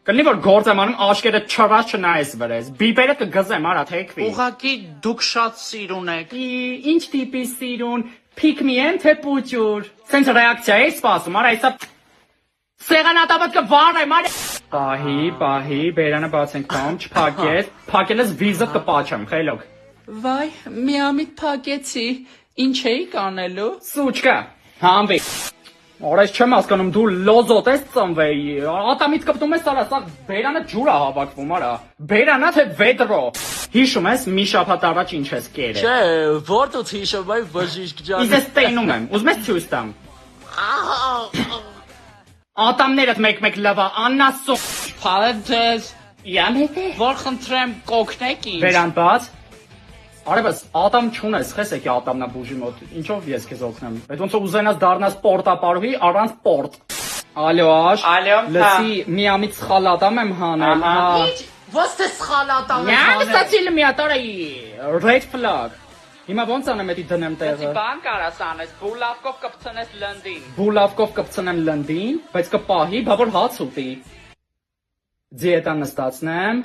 Կլինի որ գործ եմ անում աշկերը չռած չնայես վրես։ Բիբերը կգզեմ, արա թեքվի։ Ուղղակի դուք շատ սիրուն եք։ Ինչ տիպի սիրուն, փիկմի թե պուճուր։ Սենց ռեակցիա է սպասում, արա այսա սեղանատապատ կվառեմ, արա։ Պահի, բերանը բացենք կամ չփակես, փակելս վիզը կպաչեմ, խելոք։ Վայ, միամիտ փակեցի։ Ինչ էիք անելու։ Սուչկա, համվի։ Օրես չեմ հասկանում, դու լոզոտ ես ծնվեի, ատամից կպտում ես արա, սա բերանը ջուր է հավաքվում, արա, բերանա թե վեդրո, հիշում ես մի շաբաթ առաջ ինչ ես կերել։ Չէ, որտուց հիշում այ բժիշկ ջան։ Իսկ ես տենում եմ, ուզում ես ցույց տամ։ Ատամներդ մեկ-մեկ լվա, աննասո։ Փալեթես, Յամ հետ է։ որ խնդրեմ կօգնեք ինձ։ Բերան բաց։ Արևս, ատամ չունես, խես եկի ատամնա բուժի մոտ, ինչով ես քեզ օգնեմ։ Այդ ոնց որ ուզենաս դառնաս պորտապարուհի առանց պորտ։ Ալո, աշ։ Ալո, լսի, միամիտ սխալ ատամ եմ հանել։ Ինչ, ո՞ց թե սխալ ատամ Նյա, ստացիլ մի ատարի, red flag։ Հիմա ոնց անեմ էդի դնեմ տեղը։ Բան կարաս անես, բուլավկով կպցնես լնդին։ Բուլավկով կպցնեմ լնդին, բայց կպահի, բա որ հաց ուտի։ Դիետա նստացնեմ։